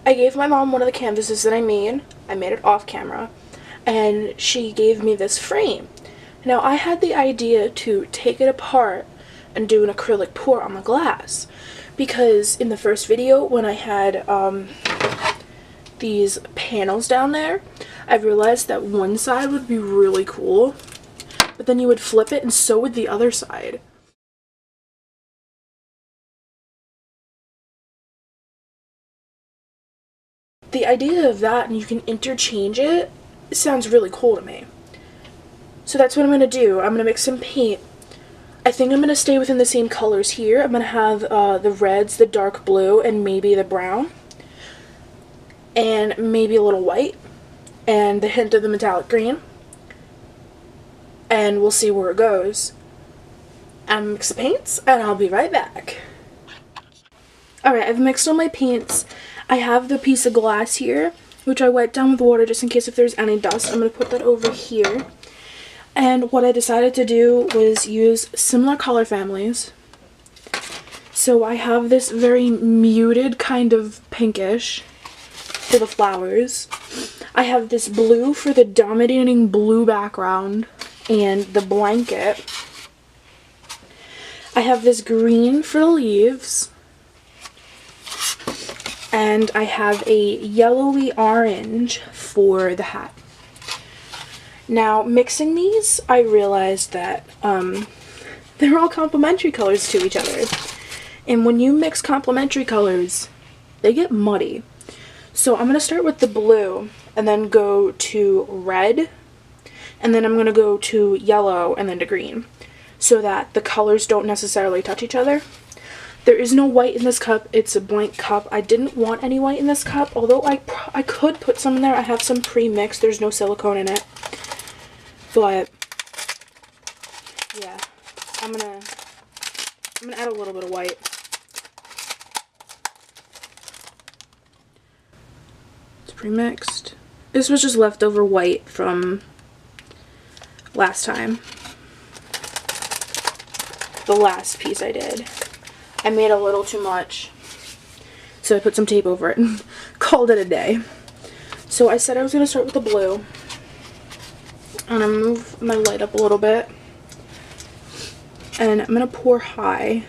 I gave my mom one of the canvases that I made. I made it off camera. And she gave me this frame. Now, I had the idea to take it apart and do an acrylic pour on the glass. Because in the first video, when I had these panels down there, I realized that one side would be really cool, but then you would flip it and so would the other side. The idea of that, and you can interchange it, sounds really cool to me. So that's what I'm going to do. I'm going to mix some paint. I think I'm going to stay within the same colors here. I'm going to have the reds, the dark blue, and maybe the brown. And maybe a little white. And the hint of the metallic green. And we'll see where it goes. I'm mix the paints, and I'll be right back. Alright, I've mixed all my paints. I have the piece of glass here, which I wet down with water just in case if there's any dust. I'm going to put that over here. And what I decided to do was use similar color families. So I have this very muted kind of pinkish for the flowers. I have this blue for the dominating blue background and the blanket. I have this green for the leaves. And I have a yellowy orange for the hat. Now, mixing these, I realized that they're all complementary colors to each other. And when you mix complementary colors, they get muddy. So I'm going to start with the blue and then go to red. And then I'm going to go to yellow and then to green. So that the colors don't necessarily touch each other. There is no white in this cup. It's a blank cup. I didn't want any white in this cup, although I could put some in there. I have some pre-mixed. There's no silicone in it. But yeah, I'm gonna add a little bit of white. It's pre-mixed. This was just leftover white from last time. The last piece I did. I made a little too much, so I put some tape over it and called it a day. So I said I was going to start with the blue. And I'm going to move my light up a little bit. And I'm going to pour high.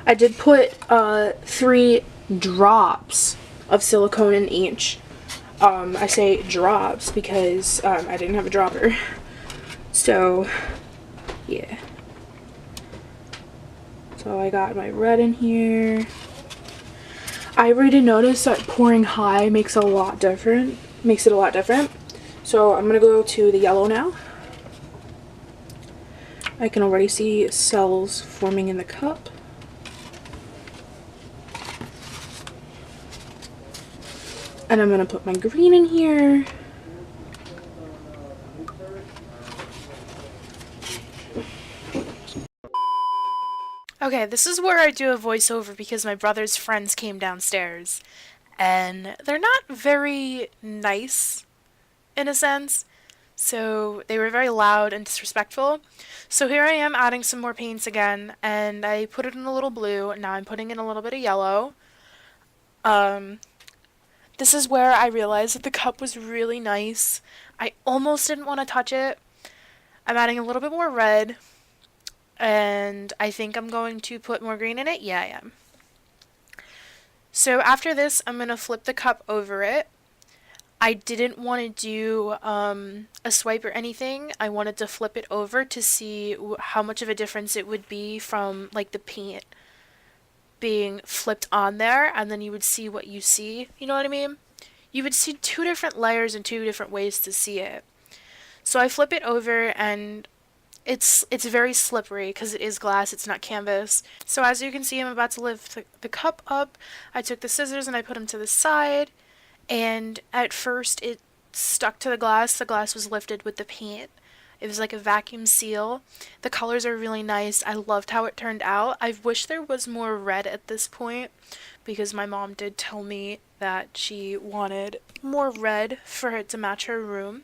I did put 3 drops of silicone in each. I say drops because I didn't have a dropper. So, yeah. So I got my red in here. I already noticed that pouring high makes it a lot different. So I'm gonna go to the yellow now. I can already see cells forming in the cup. And I'm gonna put my green in here. Okay, this is where I do a voiceover because my brother's friends came downstairs. And they're not very nice, in a sense. So they were very loud and disrespectful. So here I am adding some more paints again. And I put it in a little blue. Now I'm putting in a little bit of yellow. This is where I realized that the cup was really nice. I almost didn't want to touch it. I'm adding a little bit more red. And I think I'm going to put more green in it. Yeah, I am. So after this, I'm going to flip the cup over it. I didn't want to do a swipe or anything. I wanted to flip it over to see how much of a difference it would be from like the paint being flipped on there, and then you would see what you see. You know what I mean? You would see 2 different layers and 2 different ways to see it. So I flip it over and it's very slippery because it is glass, it's not canvas. So as you can see, I'm about to lift the cup up. I took the scissors and I put them to the side, and at first it stuck to the glass. The glass was lifted with the paint. It was like a vacuum seal. The colors are really nice. I loved how it turned out. I wish there was more red at this point because my mom did tell me that she wanted more red for it to match her room.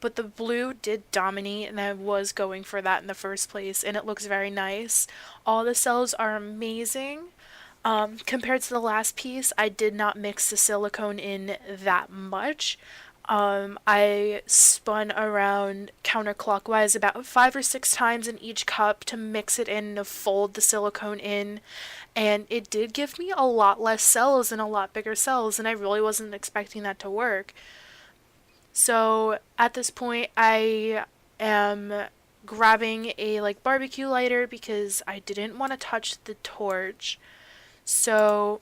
but the blue did dominate, and I was going for that in the first place, and it looks very nice. All the cells are amazing. Compared to the last piece, I did not mix the silicone in that much. I spun around counterclockwise about 5 or 6 times in each cup to mix it in, to fold the silicone in, and it did give me a lot less cells and a lot bigger cells, and I really wasn't expecting that to work. So at this point, I am grabbing a like barbecue lighter because I didn't want to touch the torch. So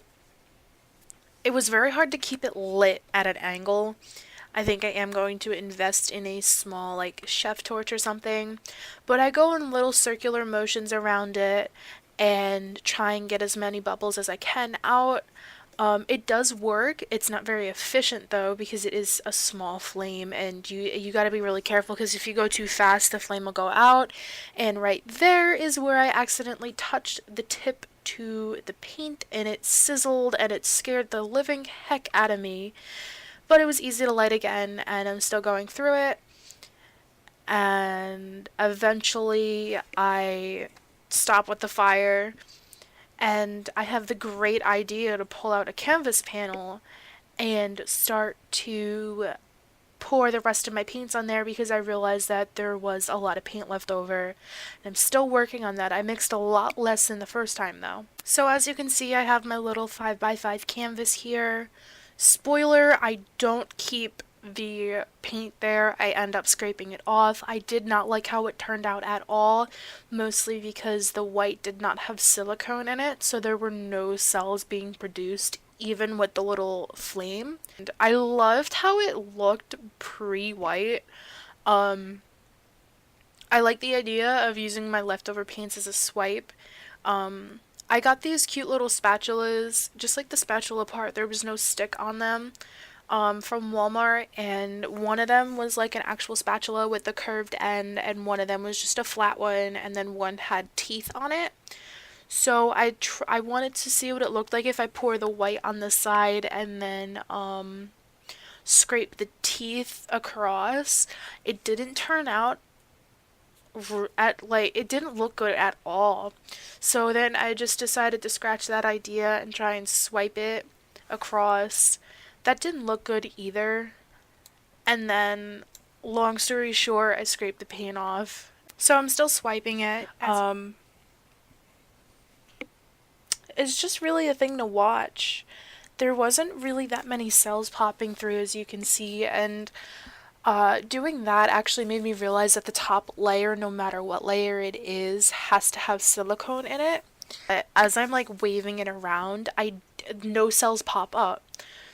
it was very hard to keep it lit at an angle. I think I am going to invest in a small like chef torch or something, but I go in little circular motions around it and try and get as many bubbles as I can out. It does work. It's not very efficient though because it is a small flame, and you got to be really careful because if you go too fast the flame will go out. And right there is where I accidentally touched the tip to the paint and it sizzled and it scared the living heck out of me. But it was easy to light again, and I'm still going through it. And eventually I stop with the fire, and I have the great idea to pull out a canvas panel and start to pour the rest of my paints on there because I realized that there was a lot of paint left over. And I'm still working on that. I mixed a lot less than the first time though. So as you can see, I have my little 5x5 canvas here. Spoiler, I don't keep the paint there. I end up scraping it off. I did not like how it turned out at all, mostly because the white did not have silicone in it, so there were no cells being produced, even with the little flame. And I loved how it looked pre-white. I like the idea of using my leftover paints as a swipe. I got these cute little spatulas, just like the spatula part, there was no stick on them, from Walmart, and one of them was like an actual spatula with the curved end, and one of them was just a flat one, and then one had teeth on it. So I wanted to see what it looked like if I pour the white on the side and then scrape the teeth across. It didn't turn out it didn't look good at all. So then I just decided to scratch that idea and try and swipe it across. That didn't look good either. And then, long story short, I scraped the paint off. So I'm still swiping it. It's just really a thing to watch. There wasn't really that many cells popping through, as you can see, and doing that actually made me realize that the top layer, no matter what layer it is, has to have silicone in it. As I'm like waving it around, no cells pop up.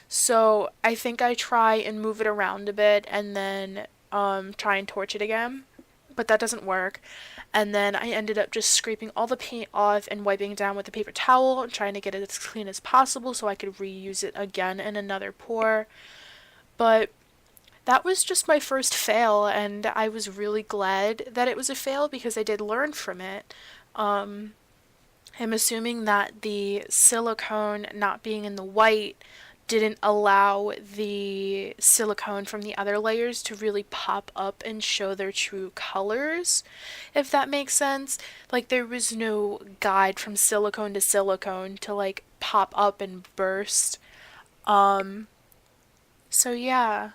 So I think I try and move it around a bit and then try and torch it again, but that doesn't work. And then I ended up just scraping all the paint off and wiping it down with a paper towel and trying to get it as clean as possible so I could reuse it again in another pour. But that was just my first fail, and I was really glad that it was a fail because I did learn from it. I'm assuming that the silicone not being in the white didn't allow the silicone from the other layers to really pop up and show their true colors, if that makes sense. Like, there was no guide from silicone to like pop up and burst. So yeah,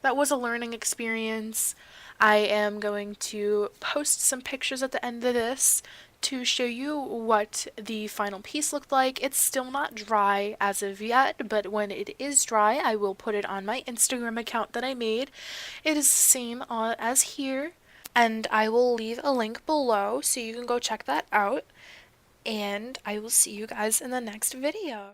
that was a learning experience. I am going to post some pictures at the end of this to show you what the final piece looked like. It's still not dry as of yet, but when it is dry, I will put it on my Instagram account that I made. It is the same as here, and I will leave a link below so you can go check that out, and I will see you guys in the next video.